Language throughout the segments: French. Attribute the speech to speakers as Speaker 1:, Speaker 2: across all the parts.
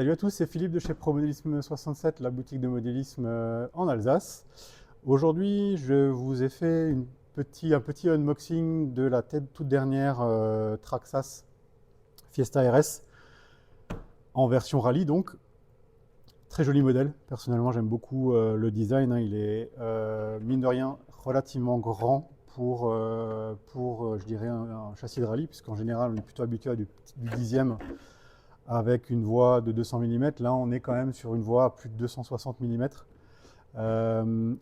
Speaker 1: Salut à tous, c'est Philippe de chez Pro Modélisme 67, la boutique de modélisme en Alsace. Aujourd'hui, je vous ai fait un petit unboxing de la toute dernière Traxxas Fiesta RS en version rallye donc. Très joli modèle, personnellement j'aime beaucoup le design, hein. Il est mine de rien relativement grand pour je dirais un châssis de rallye, puisqu'en général on est plutôt habitué à du dixième avec une voie de 200 mm. Là, on est quand même sur une voie à plus de 260 mm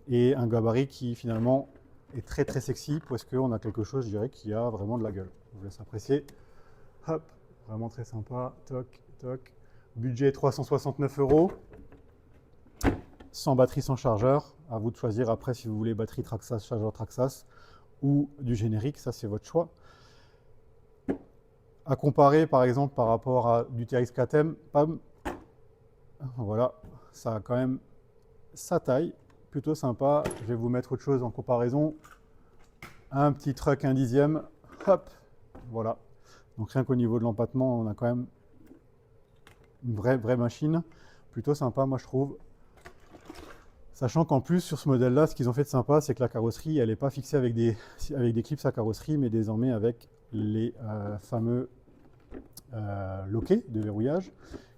Speaker 1: et un gabarit qui finalement est très très sexy parce qu'on a quelque chose, je dirais, qui a vraiment de la gueule. Je vous laisse apprécier. Hop, vraiment très sympa. Toc, toc. Budget 369 €. Sans batterie, sans chargeur. À vous de choisir après si vous voulez batterie Traxxas, chargeur Traxxas ou du générique. Ça, c'est votre choix. À comparer par exemple par rapport à du TRX KTM, pam, voilà, ça a quand même sa taille, plutôt sympa. Je vais vous mettre autre chose en comparaison. Un petit truck, un dixième, hop, voilà. Donc rien qu'au niveau de l'empattement, on a quand même une vraie machine, plutôt sympa moi je trouve. Sachant qu'en plus sur ce modèle là, ce qu'ils ont fait de sympa, c'est que la carrosserie, elle n'est pas fixée avec des clips à carrosserie, mais désormais avec les fameux loquets de verrouillage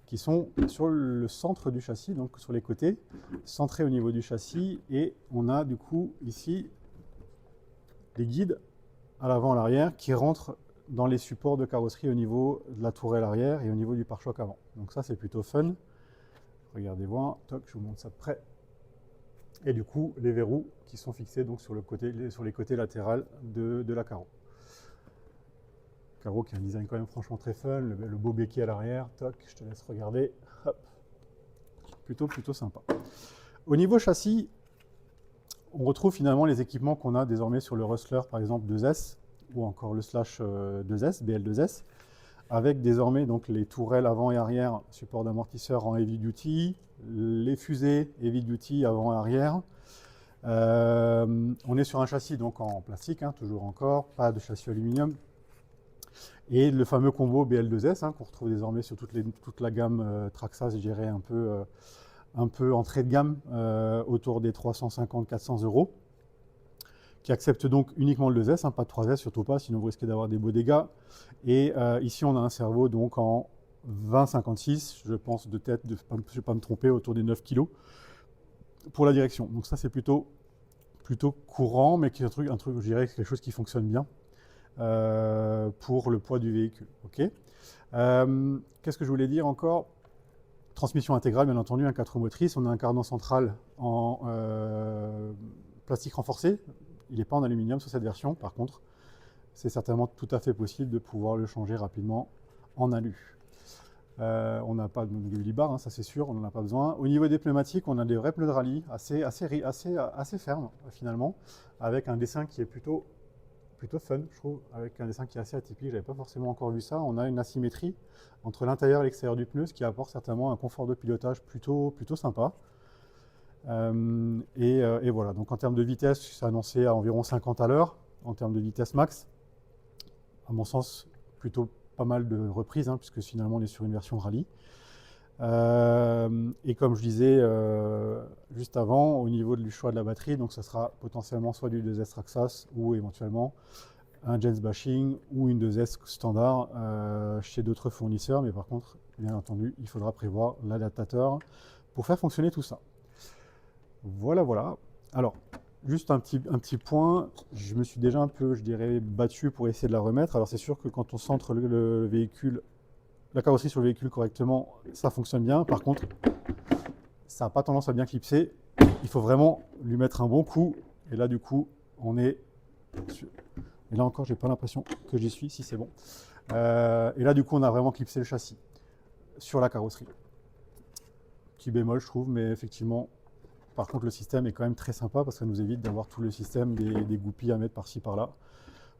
Speaker 1: qui sont sur le centre du châssis, donc sur les côtés, centrés au niveau du châssis. Et on a du coup ici des guides à l'avant et à l'arrière qui rentrent dans les supports de carrosserie au niveau de la tourelle arrière et au niveau du pare-choc avant. Donc ça c'est plutôt fun. Regardez voir, toc, je vous montre ça de près. Et du coup les verrous qui sont fixés donc sur les côtés latéraux de la carreau. Carreau qui a un design quand même franchement très fun, le beau béquet à l'arrière, toc, je te laisse regarder, hop, plutôt sympa. Au niveau châssis, on retrouve finalement les équipements qu'on a désormais sur le Rustler par exemple 2S ou encore le Slash 2S, BL2S, avec désormais donc les tourelles avant et arrière, support d'amortisseur en heavy duty, les fusées heavy duty avant et arrière. On est sur un châssis donc en plastique, hein, toujours encore, pas de châssis aluminium. Et le fameux combo BL2S hein, qu'on retrouve désormais sur toute la gamme Traxxas, je dirais un peu entrée de gamme, autour des 350-400 €, qui accepte donc uniquement le 2S, hein, pas de 3S, surtout pas, sinon vous risquez d'avoir des beaux dégâts. Et ici on a un servo donc en 20-56, je pense de tête, je ne vais pas me tromper, autour des 9 kg pour la direction. Donc ça c'est plutôt courant, mais qui est un truc, je dirais, quelque chose qui fonctionne bien. Pour le poids du véhicule. Okay. Qu'est-ce que je voulais dire encore? Transmission intégrale, bien entendu, un 4 roues motrices. On a un cardan central en plastique renforcé. Il n'est pas en aluminium sur cette version. Par contre, c'est certainement tout à fait possible de pouvoir le changer rapidement en alu. On n'a pas de libar, hein, ça c'est sûr, on n'en a pas besoin. Au niveau des pneumatiques, on a des vrais pneus de rallye assez fermes finalement, avec un dessin qui est plutôt fun, je trouve, avec un dessin qui est assez atypique. J'avais pas forcément encore vu ça. On a une asymétrie entre l'intérieur et l'extérieur du pneu, ce qui apporte certainement un confort de pilotage plutôt sympa. Et voilà, donc en termes de vitesse, c'est annoncé à environ 50 à l'heure. En termes de vitesse max, à mon sens, plutôt pas mal de reprises, hein, puisque finalement on est sur une version rallye. Et comme je disais juste avant, au niveau du choix de la batterie, donc ça sera potentiellement soit du 2S Traxxas ou éventuellement un Jens Bashing ou une 2S standard chez d'autres fournisseurs. Mais par contre, bien entendu, il faudra prévoir l'adaptateur pour faire fonctionner tout ça. Voilà. Alors, juste un petit point, je me suis déjà un peu, je dirais, battu pour essayer de la remettre. Alors c'est sûr que quand on centre le véhicule, la carrosserie sur le véhicule correctement, ça fonctionne bien. Par contre, ça n'a pas tendance à bien clipser. Il faut vraiment lui mettre un bon coup. Et là, du coup, on est... Et là encore, j'ai pas l'impression que j'y suis, si c'est bon. Et là, du coup, on a vraiment clipsé le châssis sur la carrosserie. Petit bémol, je trouve, mais effectivement, par contre, le système est quand même très sympa parce que ça nous évite d'avoir tout le système des goupilles à mettre par-ci, par-là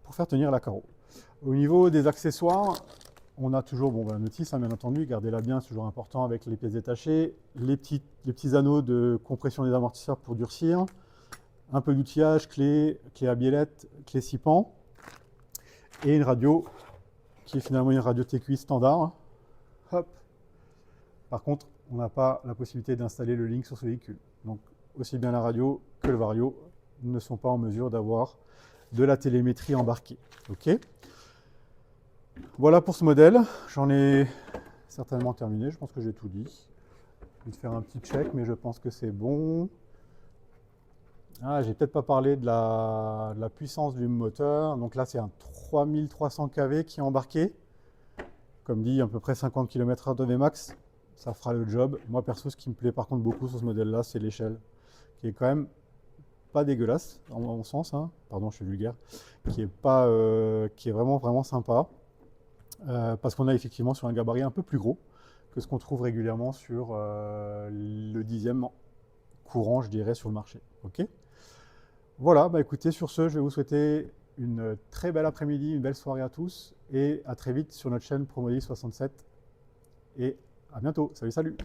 Speaker 1: pour faire tenir la carreau. Au niveau des accessoires, on a toujours la notice, hein, bien entendu, gardez-la bien, c'est toujours important avec les pièces détachées, les petits anneaux de compression des amortisseurs pour durcir, un peu d'outillage, clé à biellette, clé 6 pans, et une radio qui est finalement une radio TQI standard. Hop. Par contre, on n'a pas la possibilité d'installer le Lynk sur ce véhicule. Donc, aussi bien la radio que le Vario ne sont pas en mesure d'avoir de la télémétrie embarquée. Ok. Voilà pour ce modèle. J'en ai certainement terminé. Je pense que j'ai tout dit. Je vais faire un petit check, mais je pense que c'est bon. Ah, j'ai peut-être pas parlé de la puissance du moteur. Donc là, c'est un 3300 kV qui est embarqué. Comme dit, à peu près 50 km/h de Vmax. Ça fera le job. Moi, perso, ce qui me plaît par contre beaucoup sur ce modèle-là, c'est l'échelle, qui est quand même pas dégueulasse, en mon sens, hein. Pardon, je suis vulgaire, qui est vraiment, vraiment sympa. Parce qu'on a effectivement sur un gabarit un peu plus gros que ce qu'on trouve régulièrement sur le 10e courant, je dirais, sur le marché. Ok. Voilà, bah écoutez, sur ce, je vais vous souhaiter une très belle après-midi, une belle soirée à tous, et à très vite sur notre chaîne Promodis 67. Et à bientôt. Salut, salut!